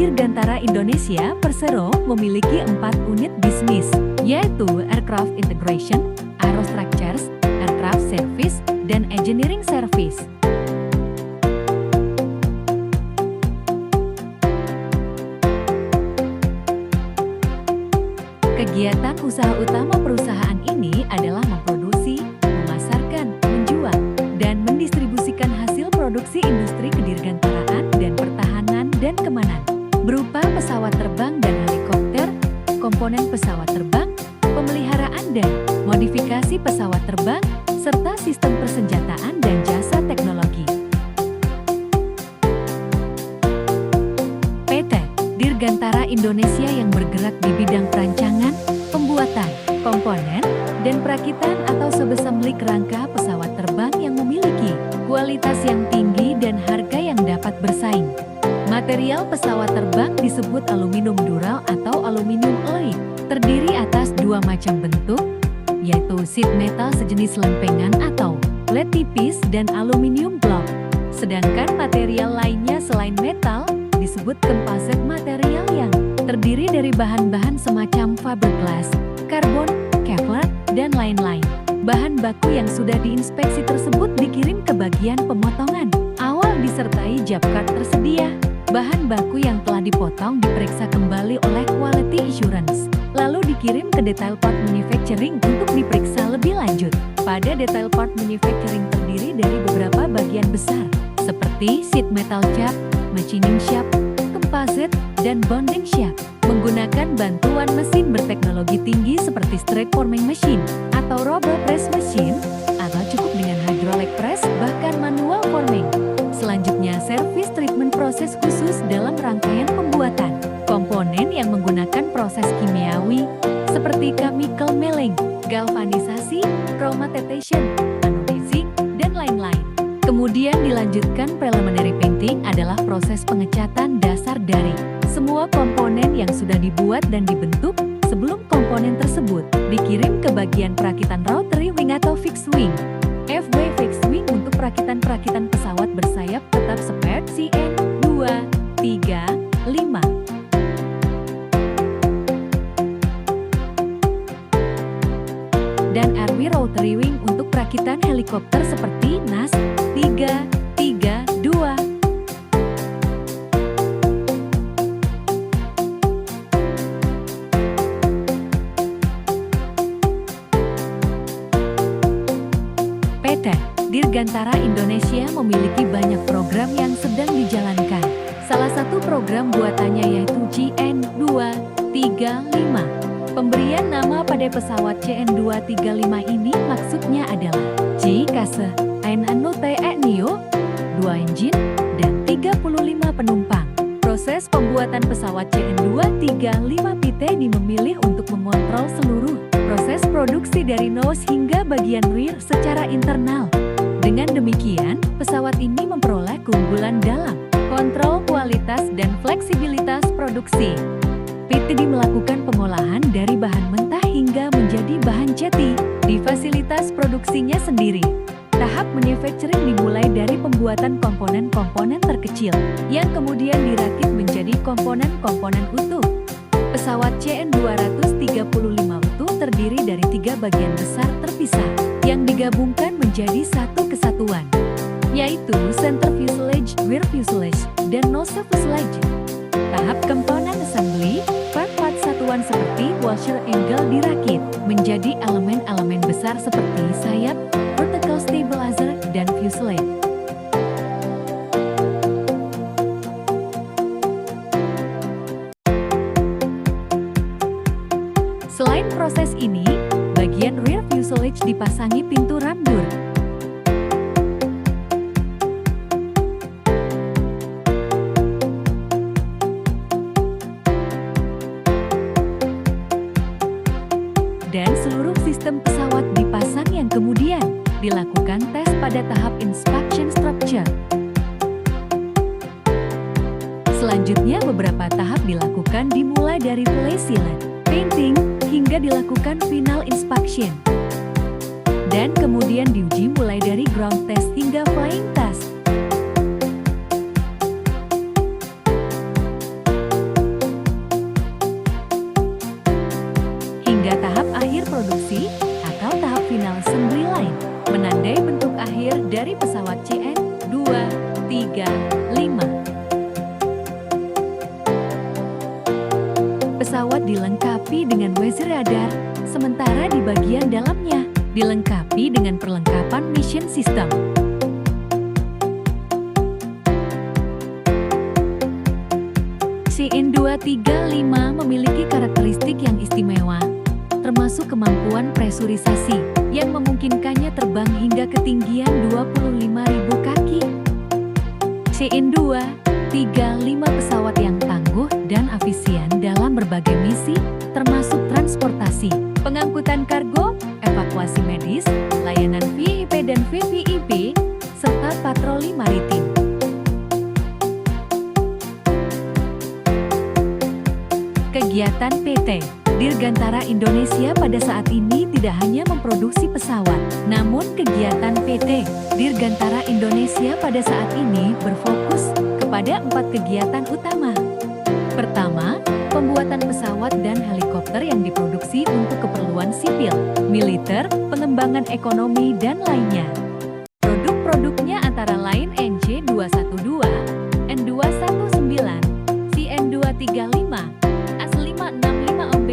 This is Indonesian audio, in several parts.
Dirgantara Indonesia Persero memiliki 4 unit bisnis, yaitu Aircraft Integration, Aerostructures, Aircraft Service, dan Engineering Service. Kegiatan usaha utama perusahaan ini adalah memproduksi, memasarkan, menjual, dan mendistribusikan hasil produksi industri kedirgantaraan dan pertahanan dan keamanan, berupa pesawat terbang dan helikopter, komponen pesawat terbang, pemeliharaan dan modifikasi pesawat terbang, serta sistem persenjataan dan jasa teknologi. PT Dirgantara Indonesia yang bergerak di bidang perancangan, pembuatan, komponen, dan perakitan atau subassembly kerangka pesawat terbang yang memiliki kualitas yang tinggi dan harga yang dapat bersaing. Material pesawat terbang disebut aluminium dural atau aluminium alloy, terdiri atas 2 macam bentuk, yaitu sheet metal sejenis lempengan atau flat tipis dan aluminium block. Sedangkan material lainnya selain metal disebut composite material yang terdiri dari bahan-bahan semacam fiberglass, karbon, kevlar, dan lain-lain. Bahan baku yang sudah diinspeksi tersebut dikirim ke bagian pemotongan awal disertai job card tersedia. Bahan baku yang telah dipotong diperiksa kembali oleh quality assurance, lalu dikirim ke detail part manufacturing untuk diperiksa lebih lanjut. Pada detail part manufacturing terdiri dari beberapa bagian besar, seperti sheet metal shop, machining shop, composite, dan bonding shop, menggunakan bantuan mesin berteknologi tinggi seperti straight forming machine atau robo press machine, atau cukup dengan hydraulic press bahkan manual forming. Selanjutnya, service treatment proses khusus dalam rangkaian pembuatan komponen yang menggunakan proses kimiawi seperti chemical milling, galvanisasi, chromatization, anodizing, dan lain-lain. Kemudian dilanjutkan preliminary painting adalah proses pengecatan dasar dari semua komponen yang sudah dibuat dan dibentuk sebelum komponen tersebut dikirim ke bagian perakitan rotary wing atau fixed wing. FW fixed wing untuk perakitan-perakitan pesawat bersayap tetap seperti CN 2, 3, 5. Dan RW rotary wing untuk perakitan helikopter seperti NAS 332. PT Dirgantara Indonesia memiliki banyak program yang sedang dijalankan. Salah satu program buatannya yaitu CN235. Pemberian nama pada pesawat CN235 ini maksudnya adalah J-Kase, Ein Anu TE Neo, 2 engine, dan 35 penumpang. Proses pembuatan pesawat CN235 PT memilih untuk mengontrol seluruh proses produksi dari nose hingga bagian rear secara internal. Dengan demikian, pesawat ini memperoleh keunggulan dalam kontrol kualitas dan fleksibilitas produksi. PT melakukan pengolahan dari bahan mentah hingga menjadi bahan jati di fasilitas produksinya sendiri. Tahap manufacturing dimulai dari pembuatan komponen-komponen terkecil yang kemudian dirakit menjadi komponen-komponen utuh. Pesawat CN235 utuh terdiri dari 3 bagian besar terpisah yang digabungkan menjadi satu kesatuan, yaitu center fuselage, rear fuselage, dan nose fuselage. Tahap komponen assembly, part-part satuan seperti washer angle dirakit menjadi elemen-elemen besar seperti sayap, vertical stabilizer, dan fuselage. Selain proses ini, bagian rear fuselage dipasangi pintu ramdur. Dan seluruh sistem pesawat dipasang yang kemudian dilakukan tes pada tahap inspection structure. Selanjutnya beberapa tahap dilakukan dimulai dari play sealant, painting, hingga dilakukan final inspection. Dan kemudian diuji mulai dari ground test hingga flying test. dari pesawat CN-235. Pesawat dilengkapi dengan Waze radar, sementara di bagian dalamnya dilengkapi dengan perlengkapan mission system. CN-235 memiliki karakteristik yang istimewa, termasuk kemampuan presurisasi yang memungkinkannya terbang hingga ketinggian 25.000 kaki. CN-235 pesawat yang tangguh dan efisien dalam berbagai misi, termasuk transportasi, pengangkutan kargo, evakuasi medis, layanan VIP dan VVIP, serta patroli maritim. Kegiatan PT Dirgantara Indonesia pada saat ini tidak hanya memproduksi pesawat, namun kegiatan PT Dirgantara Indonesia pada saat ini berfokus kepada 4 kegiatan utama. Pertama, pembuatan pesawat dan helikopter yang diproduksi untuk keperluan sipil, militer, pengembangan ekonomi, dan lainnya. Produk-produknya antara lain NJ212, N219, CN235, AS565OB,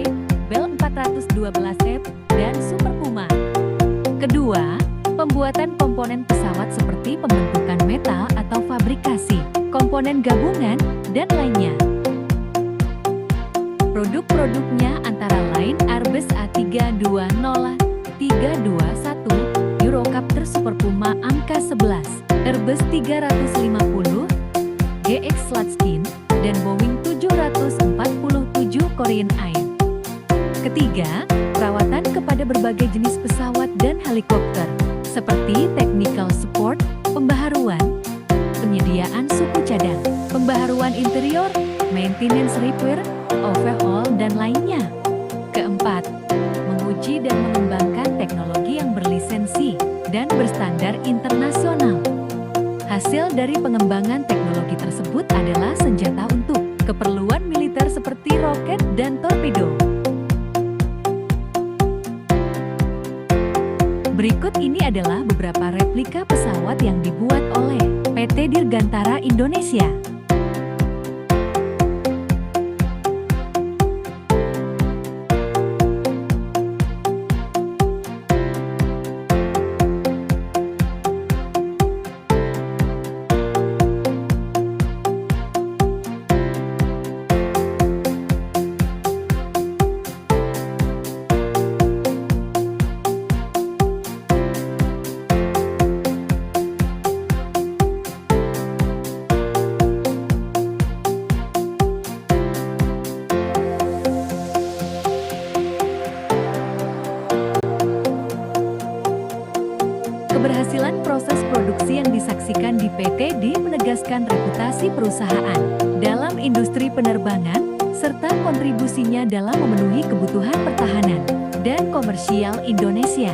Bell 412F, dan Super Puma. Kedua, pembuatan komponen pesawat seperti pembentukan metal atau fabrikasi, komponen gabungan, dan lainnya. Produk-produknya antara lain Airbus A320, 321, Eurocopter Super Puma angka 11, Airbus 350, GX Slutskin, dan Boeing 747 Korean Air. Ketiga, perawatan kepada berbagai jenis pesawat dan helikopter, seperti technical support, pembaharuan, penyediaan suku cadang, pembaharuan interior, maintenance repair, overhaul, dan lainnya. Keempat, menguji dan mengembangkan teknologi yang berlisensi dan berstandar internasional. Hasil dari pengembangan teknologi tersebut adalah senjata untuk keperluan militer seperti roket dan torpedo. Berikut ini adalah beberapa replika pesawat yang dibuat oleh PT Dirgantara Indonesia. Keberhasilan proses produksi yang disaksikan di PTD menegaskan reputasi perusahaan dalam industri penerbangan, serta kontribusinya dalam memenuhi kebutuhan pertahanan dan komersial Indonesia.